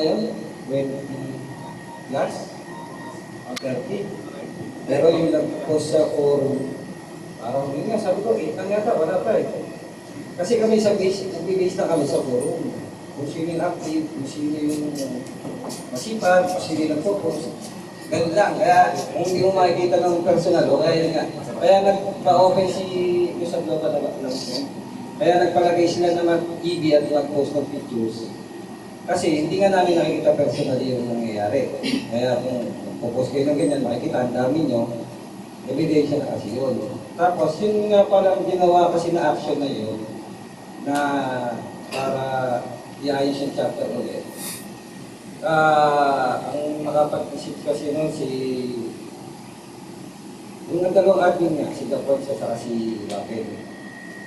ngayon? 20 plus? O 30? Pero yung nag-post sa forum, parang yun nga, sabi ko, 8 lang yata, wala pa eh. Kasi kami sa base, nag-base na kami sa forum. Kung sino yung active, kung sino yung masipag, kung sino yung nag-focus. Ganun lang. Kaya kung hindi mo makikita ng personal, o kaya yun nga. Kaya nagpa-open si Yusuf Global Announcement. Kaya nagpalagay sila naman EB at nag-post ng pictures. Kasi hindi nga namin nakikita personally yung nangyayari. Kaya kung post kayo ng ganyan, makikita, ang dami nyo, ebidensya na kasi yun. Tapos, yun nga pala ginawa kasi na action na yun, na para iayos yung chapter ulit. Ang makapag-isip kasi nun yung dalawang admin nga, si Dapon sa saka si Rafael,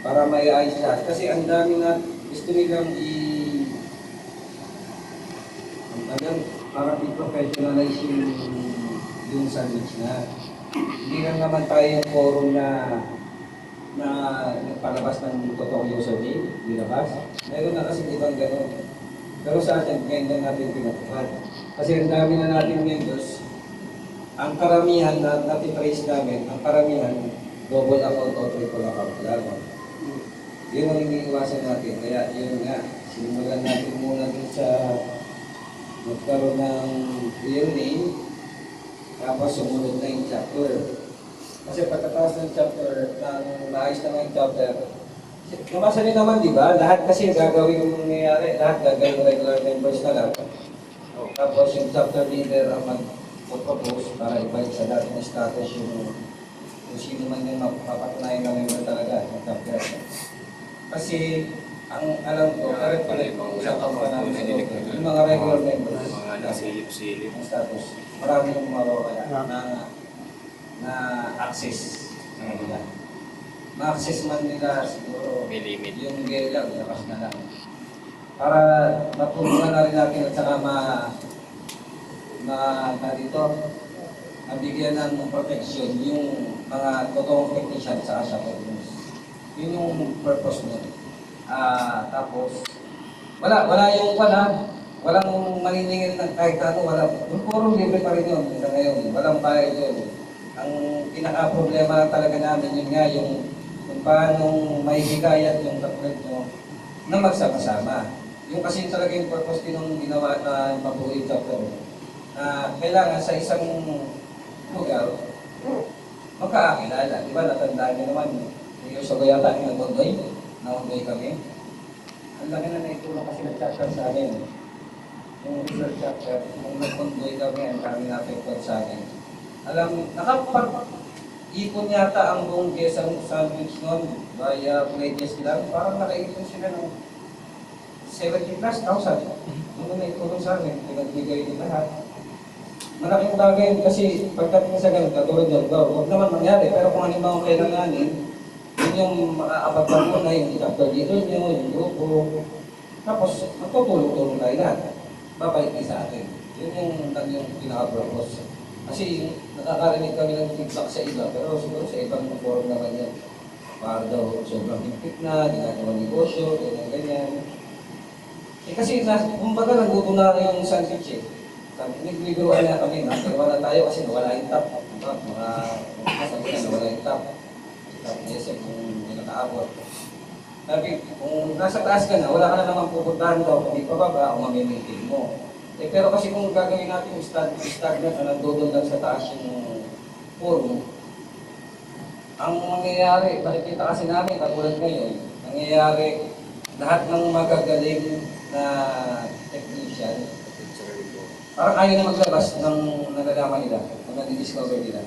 para maiayos lahat. Kasi ang dami na gusto nilang para i-professionalize yung sandwich na. Hindi lang naman tayo yung forum na nagpalabas ng totoong username, nilabas. Meron na kasi ibang gano'n. Pero sa atin, ngayon lang natin pinatupad. Kasi ang dami na natin members, ang karamihan na natitrace namin, ang karamihan, double account o triple account lang. Yun ang iniiwasan natin. Kaya yun nga, simulan natin muna din sa magkaroon ng real name, tapos sumunod na yung chapter. Kasi pagkatapos ng chapter, ng maayos na yung chapter, nabasa niyo naman, di ba? Lahat kasi gagawin yung nangyayari, lahat gagawin regular members na lang. Tapos yung chapter leader ang mag-propose para ibalik sa lahat ng status yung kung sino man yung mapapatunayan na member talaga ng chapter. Kasi ang alam ko, correct pala yung usapan pa namin yung mga regular members, mga nasilip-silip ng status, marami yung mawawala na access nila. Ma-access man nila siguro may limit. yung gay lang, lakas na lang. Para matulungan na rin natin at saka mabigyan ng protection yung mga totoong technician sa shopper's. Yun yung purpose mo. Tapos, wala yung walang maniningil ng kahit ano, wala. Yung puro libre pa rin yun sa ngayon. Walang bayad yun. Ang pinaka-problema lang talaga namin yun nga, yung kung paano may hikayat yung katulad nyo na magsama-sama. Yung kasi talaga yung purpose din ng ginawa na mabuhay chapter na kailangan sa isang lugar magkakakilala. Di ba, natandaan nyo naman, yung sa Goyata, yung naundoy kami. Ang laki na naitulong kasi nag-chapter sa amin. Yung research chapter, kung nag-undoy kami, ang kami na-affected sa amin. Alam, nakapag-ipon yata ang buong Quezon sandwich noon via pledges lang. Parang nakaipon sila ng 70 plus thousand. Yung naitulong sa amin, pinagbigay din lahat. Malaking bagay kasi pagdating sa ganun, katulad doon, huwag naman mangyari. Pero kung halimbawa kailanganin, yun yung makakapag na yung chapter leader nyo, yung grupo. Tapos, magtutulong-tulong tayo lahat. Babalik din sa atin. Yun yung pinaka-purpose. Kasi nakakarinig kami ng feedback sa iba, pero siguro sa ibang forum naman yan. Para daw sobrang higpit na, ginagawa negosyo, ganyan. Kasi kumbaga naguto na yung sandwich eh. Nagbibiruan na kami, nagbiruan na tayo kasi nawala yung top. Mga sabi na nawala yung top. Top SM kung hindi nakaabot. Sabi, kung nasa taas ka na, wala ka na naman pupuntahan daw, hindi pa baba, o mamimitin mo. Pero kasi kung gagawin natin yung stagnant na nandudol lang sa taas yung forum, ang mangyayari, makikita kasi namin, katulad ngayon, nangyayari, lahat ng magagaling na technician, parang ayaw na maglabas ng nalalaman nila, ng nadi-discover nila.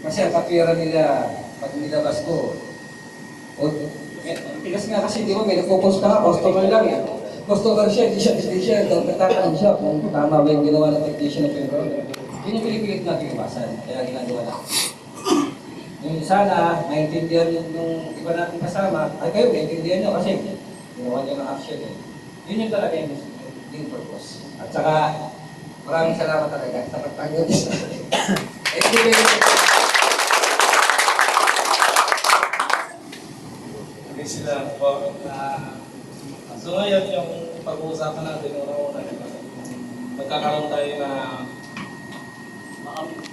Kasi ang kapira nila, pag nilabas ko, tigas nga kasi, di ba, may nagpo-post ka nga, customer lang yan. Customer siya, hindi siya, nagtatanong siya kung tama ba yung ginawa ng technician na pinag-order. Yun yung pinipilit natin iwasan, kaya ginagawa natin. Yung sana, maintindihan yung iba natin kasama, ay kayo, maintindihan nyo kasi ginawa nyo ng action eh. Yun yung talaga yung purpose. At saka, maraming salamat talaga sa pagtanggol nyo. Thank you very much. Sila po. So ngayon yung pag-uusapan natin, una-una, nagkakaroon tayo ng